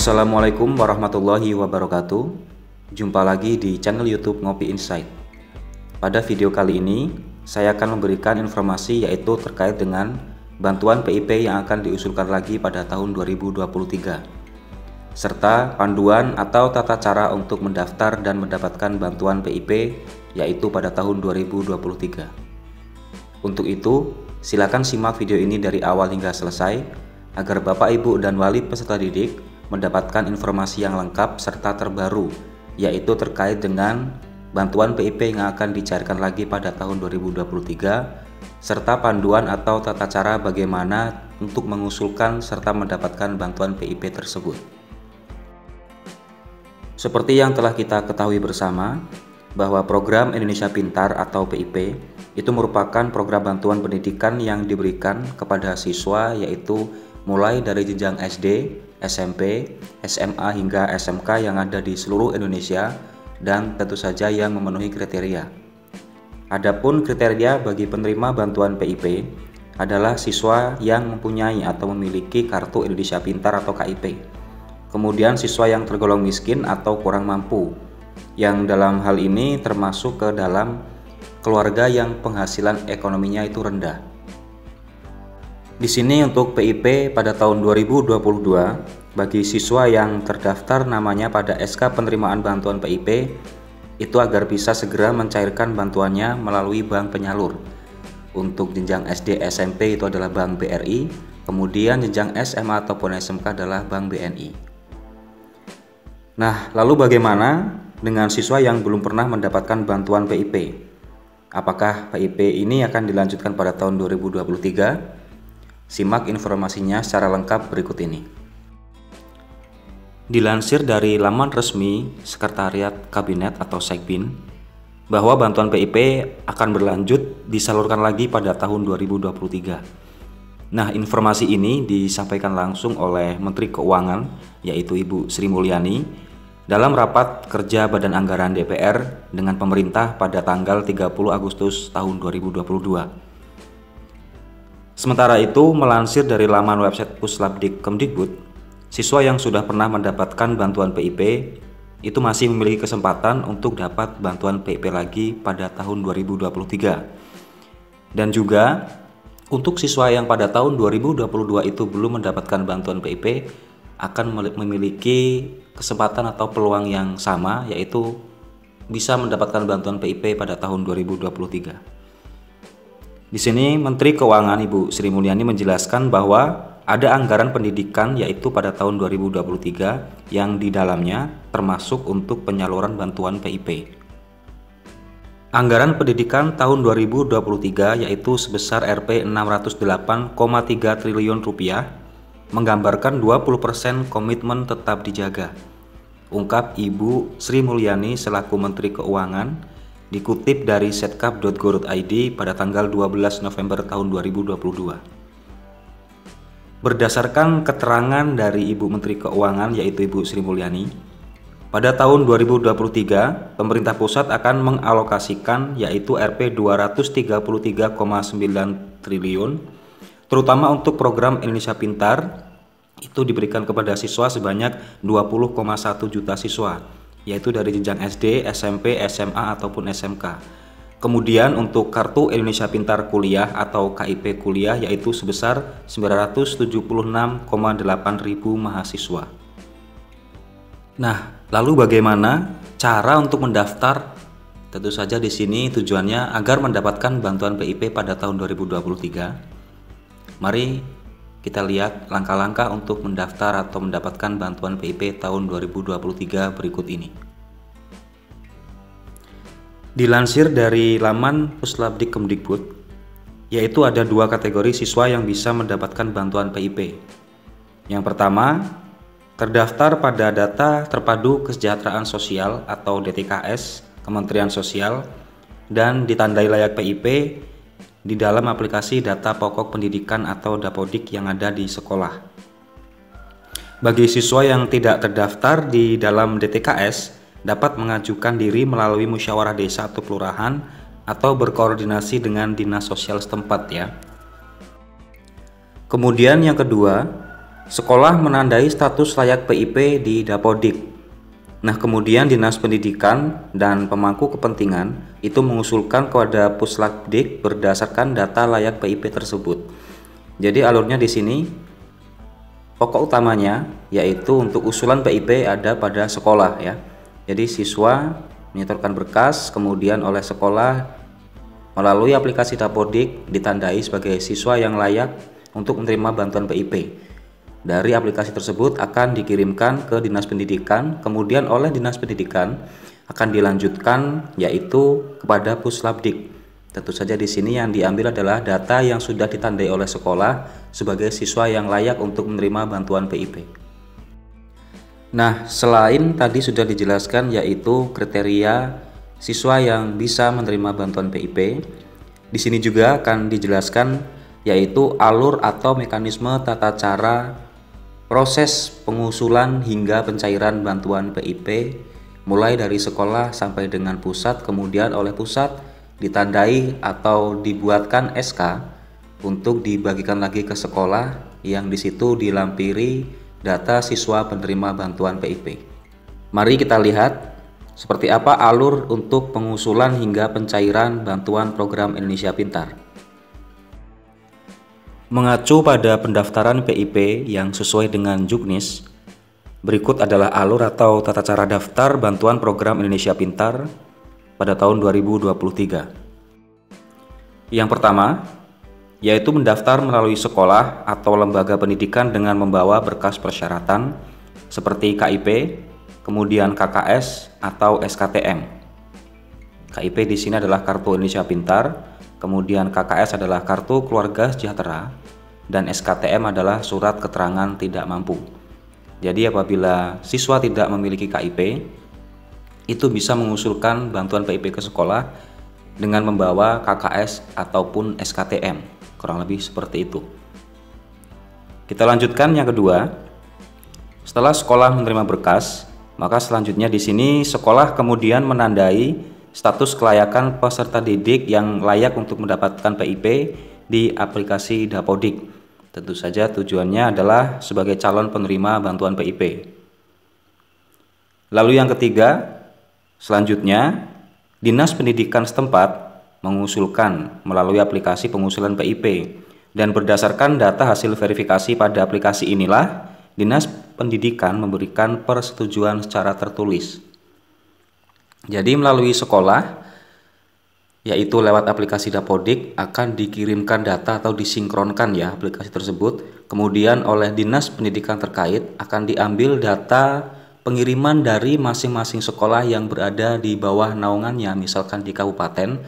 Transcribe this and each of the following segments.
Assalamualaikum warahmatullahi wabarakatuh. Jumpa lagi di channel YouTube Ngopi Insight. Pada video kali ini, saya akan memberikan informasi yaitu terkait dengan bantuan PIP yang akan diusulkan lagi pada tahun 2023, serta panduan atau tata cara untuk mendaftar dan mendapatkan bantuan PIP yaitu pada tahun 2023. Untuk itu, silakan simak video ini dari awal hingga selesai agar Bapak, Ibu, dan wali peserta didik mendapatkan informasi yang lengkap serta terbaru, yaitu terkait dengan bantuan PIP yang akan dicairkan lagi pada tahun 2023, serta panduan atau tata cara bagaimana untuk mengusulkan serta mendapatkan bantuan PIP tersebut. Seperti yang telah kita ketahui bersama, bahwa program Indonesia Pintar atau PIP itu merupakan program bantuan pendidikan yang diberikan kepada siswa, yaitu mulai dari jenjang SD, SMP, SMA hingga SMK yang ada di seluruh Indonesia dan tentu saja yang memenuhi kriteria. Adapun kriteria bagi penerima bantuan PIP adalah siswa yang mempunyai atau memiliki kartu Indonesia Pintar atau KIP. Kemudian siswa yang tergolong miskin atau kurang mampu, yang dalam hal ini termasuk ke dalam keluarga yang penghasilan ekonominya itu rendah. Di sini untuk PIP pada tahun 2022 bagi siswa yang terdaftar namanya pada SK penerimaan bantuan PIP itu agar bisa segera mencairkan bantuannya melalui bank penyalur. Untuk jenjang SD SMP itu adalah Bank BRI, kemudian jenjang SMA ataupun SMK adalah Bank BNI. Nah, lalu bagaimana dengan siswa yang belum pernah mendapatkan bantuan PIP? Apakah PIP ini akan dilanjutkan pada tahun 2023? Simak informasinya secara lengkap berikut ini. Dilansir dari laman resmi Sekretariat Kabinet atau Sekbin, bahwa bantuan PIP akan berlanjut disalurkan lagi pada tahun 2023. Nah, informasi ini disampaikan langsung oleh Menteri Keuangan, yaitu Ibu Sri Mulyani, dalam rapat kerja Badan Anggaran DPR dengan pemerintah pada tanggal 30 Agustus tahun 2022. Sementara itu, melansir dari laman website Puslapdik Kemdikbud, siswa yang sudah pernah mendapatkan bantuan PIP itu masih memiliki kesempatan untuk dapat bantuan PIP lagi pada tahun 2023. Dan juga untuk siswa yang pada tahun 2022 itu belum mendapatkan bantuan PIP akan memiliki kesempatan atau peluang yang sama, yaitu bisa mendapatkan bantuan PIP pada tahun 2023. Di sini Menteri Keuangan Ibu Sri Mulyani menjelaskan bahwa ada anggaran pendidikan yaitu pada tahun 2023 yang di dalamnya termasuk untuk penyaluran bantuan PIP. Anggaran pendidikan tahun 2023 yaitu sebesar Rp 608,3 triliun menggambarkan 20% komitmen tetap dijaga, ungkap Ibu Sri Mulyani selaku Menteri Keuangan, dikutip dari setkap.go.id pada tanggal 12 November tahun 2022. Berdasarkan keterangan dari Ibu Menteri Keuangan yaitu Ibu Sri Mulyani, pada tahun 2023 pemerintah pusat akan mengalokasikan yaitu Rp 233,9 triliun terutama untuk program Indonesia Pintar itu diberikan kepada siswa sebanyak 20,1 juta siswa, yaitu dari jenjang SD, SMP, SMA ataupun SMK. Kemudian untuk kartu Indonesia Pintar Kuliah atau KIP Kuliah yaitu sebesar 976,8 ribu mahasiswa. Nah, lalu bagaimana cara untuk mendaftar? Tentu saja di sini tujuannya agar mendapatkan bantuan PIP pada tahun 2023. Mari kita lihat langkah-langkah untuk mendaftar atau mendapatkan bantuan PIP tahun 2023 berikut ini. Dilansir dari laman Puslapdik Kemdikbud, yaitu ada dua kategori siswa yang bisa mendapatkan bantuan PIP. Yang pertama, terdaftar pada Data Terpadu Kesejahteraan Sosial atau DTKS Kementerian Sosial dan ditandai layak PIP di dalam aplikasi data pokok pendidikan atau Dapodik yang ada di sekolah. Bagi siswa yang tidak terdaftar di dalam DTKS, dapat mengajukan diri melalui musyawarah desa atau kelurahan atau berkoordinasi dengan dinas sosial setempat ya. Kemudian yang kedua, sekolah menandai status layak PIP di Dapodik. Nah, kemudian Dinas Pendidikan dan pemangku kepentingan itu mengusulkan kepada Puslagdik berdasarkan data layak PIP tersebut. Jadi alurnya di sini pokok utamanya yaitu untuk usulan PIP ada pada sekolah ya. Jadi siswa menyetorkan berkas, kemudian oleh sekolah melalui aplikasi Dapodik ditandai sebagai siswa yang layak untuk menerima bantuan PIP. Dari aplikasi tersebut akan dikirimkan ke Dinas Pendidikan, kemudian oleh Dinas Pendidikan akan dilanjutkan yaitu kepada Puslabdik. Tentu saja di sini yang diambil adalah data yang sudah ditandai oleh sekolah sebagai siswa yang layak untuk menerima bantuan PIP. Nah, selain tadi sudah dijelaskan yaitu kriteria siswa yang bisa menerima bantuan PIP, di sini juga akan dijelaskan yaitu alur atau mekanisme tata cara proses pengusulan hingga pencairan bantuan PIP mulai dari sekolah sampai dengan pusat, kemudian oleh pusat ditandai atau dibuatkan SK untuk dibagikan lagi ke sekolah yang di situ dilampiri data siswa penerima bantuan PIP. Mari kita lihat seperti apa alur untuk pengusulan hingga pencairan bantuan program Indonesia Pintar. Mengacu pada pendaftaran PIP yang sesuai dengan Juknis, berikut adalah alur atau tata cara daftar bantuan program Indonesia Pintar pada tahun 2023. Yang pertama, yaitu mendaftar melalui sekolah atau lembaga pendidikan dengan membawa berkas persyaratan seperti KIP, kemudian KKS atau SKTM. KIP di sini adalah Kartu Indonesia Pintar, kemudian KKS adalah Kartu Keluarga Sejahtera, dan SKTM adalah Surat Keterangan Tidak Mampu. Jadi apabila siswa tidak memiliki KIP, itu bisa mengusulkan bantuan PIP ke sekolah dengan membawa KKS ataupun SKTM, kurang lebih seperti itu. Kita lanjutkan yang kedua. Setelah sekolah menerima berkas, maka selanjutnya di sini sekolah kemudian menandai status kelayakan peserta didik yang layak untuk mendapatkan PIP di aplikasi Dapodik. Tentu saja tujuannya adalah sebagai calon penerima bantuan PIP. Lalu yang ketiga, selanjutnya Dinas Pendidikan setempat mengusulkan melalui aplikasi pengusulan PIP, dan berdasarkan data hasil verifikasi pada aplikasi inilah Dinas Pendidikan memberikan persetujuan secara tertulis. Jadi melalui sekolah yaitu lewat aplikasi Dapodik akan dikirimkan data atau disinkronkan ya aplikasi tersebut, kemudian oleh Dinas Pendidikan terkait akan diambil data pengiriman dari masing-masing sekolah yang berada di bawah naungannya. Misalkan di kabupaten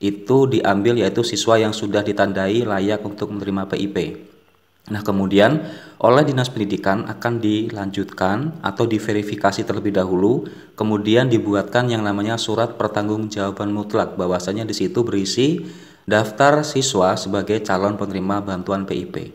itu diambil yaitu siswa yang sudah ditandai layak untuk menerima PIP. Nah, kemudian oleh Dinas Pendidikan akan dilanjutkan atau diverifikasi terlebih dahulu, kemudian dibuatkan yang namanya surat pertanggungjawaban mutlak, bahwasanya di situ berisi daftar siswa sebagai calon penerima bantuan PIP.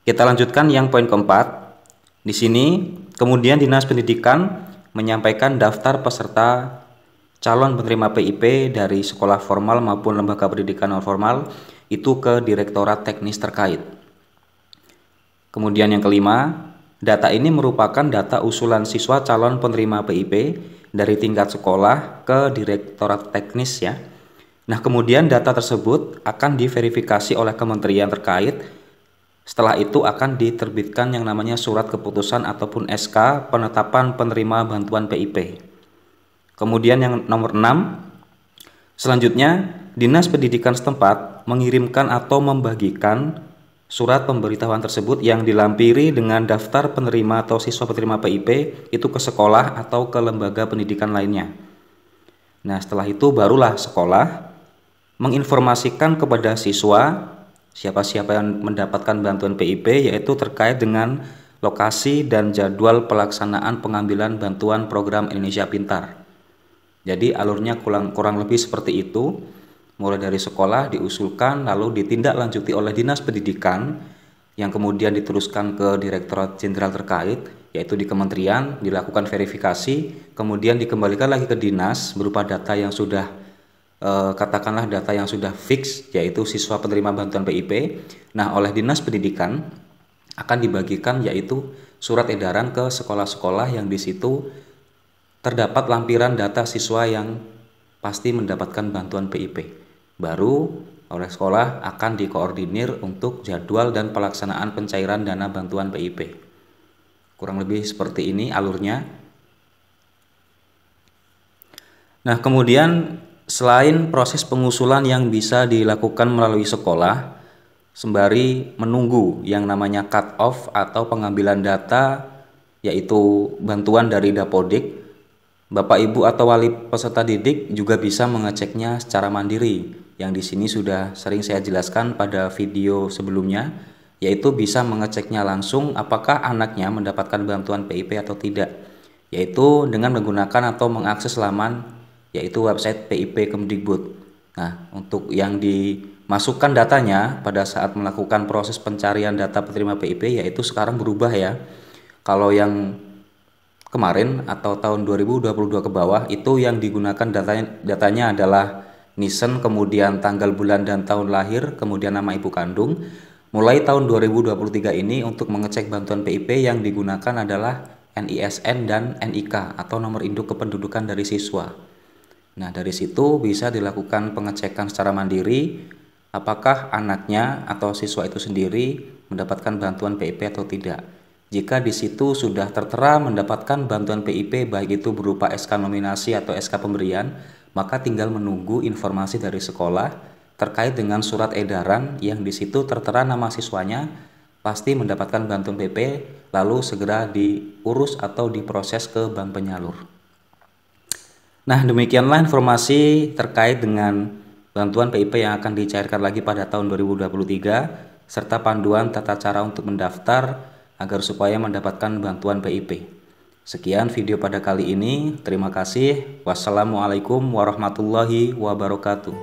Kita lanjutkan yang poin keempat. Di sini kemudian Dinas Pendidikan menyampaikan daftar peserta calon penerima PIP dari sekolah formal maupun lembaga pendidikan non formal itu ke Direktorat Teknis terkait. Kemudian yang kelima, data ini merupakan data usulan siswa calon penerima PIP dari tingkat sekolah ke Direktorat Teknis ya. Nah, kemudian data tersebut akan diverifikasi oleh kementerian terkait. Setelah itu akan diterbitkan yang namanya surat keputusan ataupun SK penetapan penerima bantuan PIP. Kemudian yang nomor 6, selanjutnya Dinas Pendidikan setempat mengirimkan atau membagikan surat pemberitahuan tersebut yang dilampiri dengan daftar penerima atau siswa penerima PIP itu ke sekolah atau ke lembaga pendidikan lainnya. Nah, setelah itu barulah sekolah menginformasikan kepada siswa siapa-siapa yang mendapatkan bantuan PIP, yaitu terkait dengan lokasi dan jadwal pelaksanaan pengambilan bantuan program Indonesia Pintar. Jadi alurnya kurang lebih seperti itu. mulai dari sekolah diusulkan lalu ditindaklanjuti oleh Dinas Pendidikan yang kemudian diteruskan ke Direktorat Jenderal terkait, yaitu di kementerian, dilakukan verifikasi, kemudian dikembalikan lagi ke dinas berupa data yang sudah katakanlah data yang sudah fix, yaitu siswa penerima bantuan PIP. Nah, oleh Dinas Pendidikan akan dibagikan yaitu surat edaran ke sekolah-sekolah yang di situ terdapat lampiran data siswa yang pasti mendapatkan bantuan PIP. Baru oleh sekolah akan dikoordinir untuk jadwal dan pelaksanaan pencairan dana bantuan PIP. Kurang lebih seperti ini alurnya. Nah, kemudian selain proses pengusulan yang bisa dilakukan melalui sekolah, sembari menunggu yang namanya cut off atau pengambilan data, yaitu bantuan dari Dapodik, Bapak Ibu atau wali peserta didik juga bisa mengeceknya secara mandiri, yang di sini sudah sering saya jelaskan pada video sebelumnya, yaitu bisa mengeceknya langsung apakah anaknya mendapatkan bantuan PIP atau tidak, yaitu dengan menggunakan atau mengakses laman yaitu website PIP Kemdikbud. Nah, untuk yang dimasukkan datanya pada saat melakukan proses pencarian data penerima PIP yaitu sekarang berubah ya. Kalau yang kemarin atau tahun 2022 ke bawah itu yang digunakan datanya adalah NISN, kemudian tanggal bulan dan tahun lahir, kemudian nama ibu kandung. Mulai tahun 2023 ini untuk mengecek bantuan PIP yang digunakan adalah NISN dan NIK atau nomor induk kependudukan dari siswa. Nah, dari situ bisa dilakukan pengecekan secara mandiri apakah anaknya atau siswa itu sendiri mendapatkan bantuan PIP atau tidak. Jika di situ sudah tertera mendapatkan bantuan PIP baik itu berupa SK nominasi atau SK pemberian, maka tinggal menunggu informasi dari sekolah terkait dengan surat edaran yang di situ tertera nama siswanya pasti mendapatkan bantuan PIP, lalu segera diurus atau diproses ke bank penyalur. Nah, demikianlah informasi terkait dengan bantuan PIP yang akan dicairkan lagi pada tahun 2023 serta panduan tata cara untuk mendaftar agar supaya mendapatkan bantuan PIP. Sekian video pada kali ini. Terima kasih. Wassalamualaikum warahmatullahi wabarakatuh.